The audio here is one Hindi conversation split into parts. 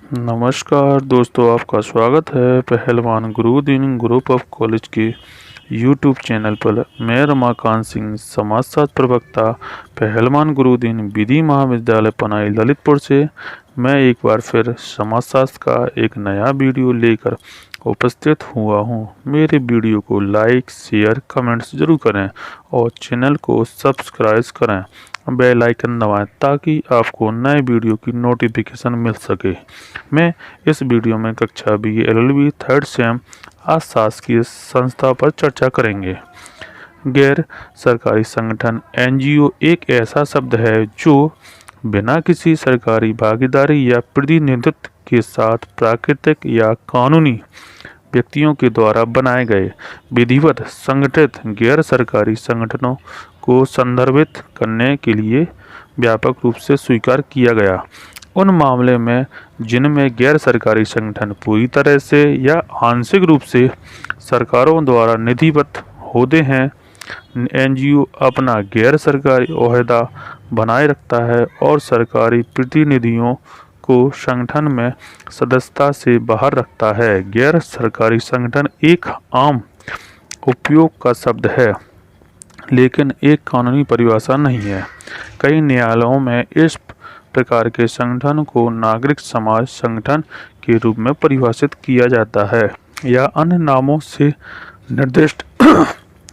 नमस्कार दोस्तों, आपका स्वागत है पहलवान गुरुदीन ग्रुप ऑफ कॉलेज के यूट्यूब चैनल पर। मैं रमाकांत सिंह, समाजशास्त्र प्रवक्ता, पहलवान गुरुदीन विधि महाविद्यालय पनाई ललितपुर से मैं एक बार फिर समाजशास्त्र का एक नया वीडियो लेकर उपस्थित हुआ हूं। मेरे वीडियो को लाइक, शेयर, कमेंट्स जरूर करें और चैनल को सब्सक्राइब करें, बेल आइकन दबाएं ताकि आपको नए वीडियो की नोटिफिकेशन मिल सके। मैं इस वीडियो में कक्षा बी LLB थर्ड सेम अशासकीय संस्था पर चर्चा करेंगे। गैर सरकारी संगठन NGO एक ऐसा शब्द है जो बिना किसी सरकारी भागीदारी या प्रतिनिधित्व के साथ प्राकृतिक या कानूनी व्यक्तियों के द्वारा बनाए गए विधिवत संगठित गैर सरकारी संगठनों को संदर्भित करने के लिए व्यापक रूप से स्वीकार किया गया। उन मामले में जिनमें गैर सरकारी संगठन पूरी तरह से या आंशिक रूप से सरकारों द्वारा निधिबद्ध होते हैं, NGO अपना गैर सरकारी ओहदा बनाए रखता है और सरकारी प्रतिनिधियों को संगठन में सदस्यता से बाहर रखता है। गैर सरकारी संगठन एक आम उपयोग का शब्द है, लेकिन एक कानूनी परिभाषा नहीं है। कई न्यायालयों में इस प्रकार के संगठन को नागरिक समाज संगठन के रूप में परिभाषित किया जाता है या अन्य नामों से निर्दिष्ट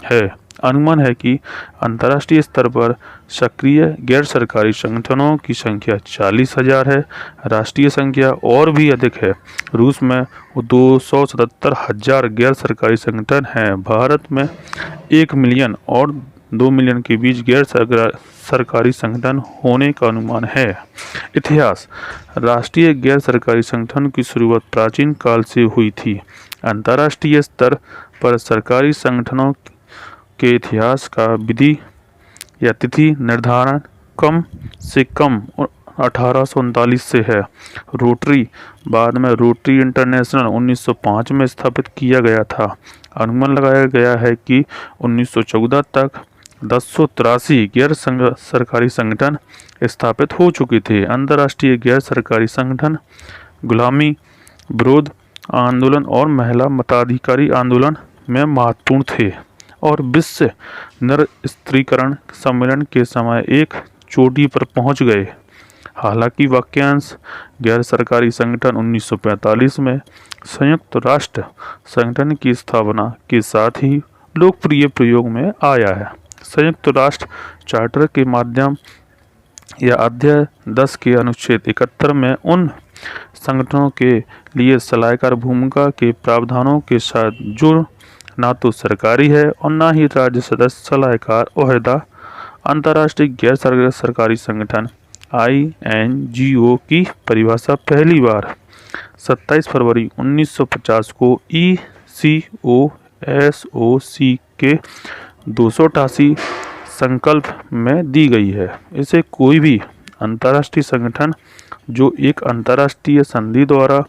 है। अनुमान है कि अंतर्राष्ट्रीय स्तर पर सक्रिय गैर सरकारी संगठनों की संख्या 40,000 है। राष्ट्रीय संख्या और भी अधिक है। रूस में 277,000 गैर सरकारी संगठन हैं। भारत में 1 मिलियन और 2 मिलियन के बीच गैर सरकारी संगठन होने का अनुमान है। इतिहास: राष्ट्रीय गैर सरकारी संगठन की शुरुआत प्राचीन काल से हुई थी। अंतर्राष्ट्रीय स्तर पर सरकारी संगठनों के इतिहास का विधि या तिथि निर्धारण कम से कम 1839 से है। रोटरी, बाद में रोटरी इंटरनेशनल 1905 में स्थापित किया गया था। अनुमान लगाया गया है कि 1914 तक 1083 गैर सरकारी संगठन स्थापित हो चुके थे। अंतर्राष्ट्रीय गैर सरकारी संगठन गुलामी विरोध आंदोलन और महिला मताधिकारी आंदोलन में महत्वपूर्ण थे और विश्व निरस्त्रीकरण सम्मेलन के समय एक चोटी पर पहुंच गए। हालांकि वाक्यांश गैर सरकारी संगठन 1945 में संयुक्त राष्ट्र संगठन की स्थापना के साथ ही लोकप्रिय प्रयोग में आया है। संयुक्त राष्ट्र चार्टर के माध्यम या अध्याय 10 के अनुच्छेद 71 में उन संगठनों के लिए सलाहकार भूमिका के प्रावधानों के साथ जो ना तो सरकारी है और ना ही राज्य सदस्य सलाहकार ओहदा। अंतर्राष्ट्रीय गैर सरकारी संगठन INGO की परिभाषा पहली बार 27 फरवरी 1950 को ECOSOC के 288 संकल्प में दी गई है। इसे कोई भी अंतर्राष्ट्रीय संगठन जो एक अंतर्राष्ट्रीय संधि द्वारा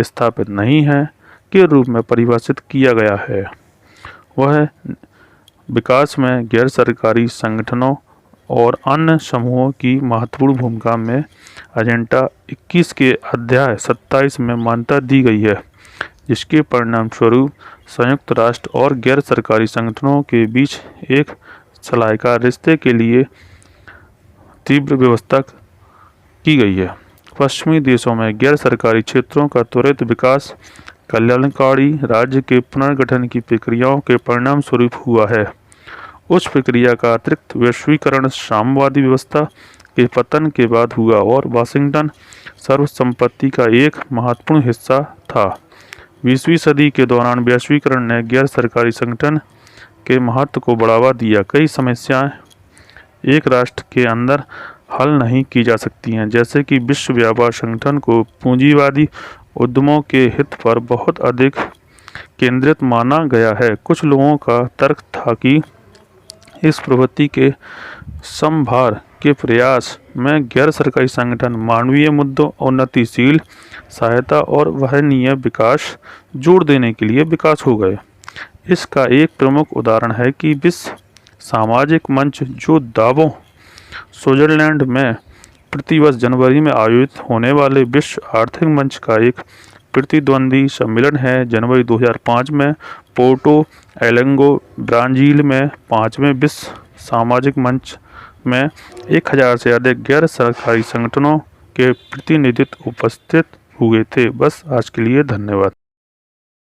स्थापित नहीं है के रूप में परिभाषित किया गया है। वह विकास में गैर सरकारी संगठनों और अन्य समूहों की महत्वपूर्ण भूमिका में एजेंडा 21 के अध्याय 27 में मान्यता दी गई है, जिसके परिणाम स्वरूप संयुक्त राष्ट्र और गैर सरकारी संगठनों के बीच एक सलाहकार रिश्ते के लिए तीव्र व्यवस्था की गई है। पश्चिमी देशों में गैर सरकारी क्षेत्रों का त्वरित विकास कल्याणकारी राज्य के पुनर्गठन की प्रक्रियाओं के परिणाम स्वरूप हुआ है। उस प्रक्रिया का अतिरिक्त वैश्वीकरण साम्यवादी व्यवस्था के पतन के बाद हुआ और वाशिंगटन सर्वसम्पत्ति का एक महत्वपूर्ण हिस्सा था। 20वीं सदी के दौरान वैश्वीकरण ने गैर सरकारी संगठन के महत्व को बढ़ावा दिया। कई समस्याएं एक राष्ट्र के अंदर हल नहीं की जा सकती हैं, जैसे कि विश्व व्यापार संगठन को पूंजीवादी उद्यमों के हित पर बहुत अधिक केंद्रित माना गया है। कुछ लोगों का तर्क था कि इस प्रवृत्ति के संभार के प्रयास में गैर सरकारी संगठन मानवीय मुद्दों, उन्नतिशील सहायता और वहनीय विकास जोड़ देने के लिए विकास हो गए। इसका एक प्रमुख उदाहरण है कि विश्व सामाजिक मंच, जो दावों स्विट्जरलैंड में प्रतिवर्ष जनवरी में आयोजित होने वाले विश्व आर्थिक मंच का एक प्रतिद्वंदी सम्मेलन है। जनवरी 2005 में पोर्टो एलेग्रे ब्राजील में 5वें विश्व सामाजिक मंच में 1000 से अधिक गैर सरकारी संगठनों के प्रतिनिधि उपस्थित हुए थे। बस आज के लिए धन्यवाद।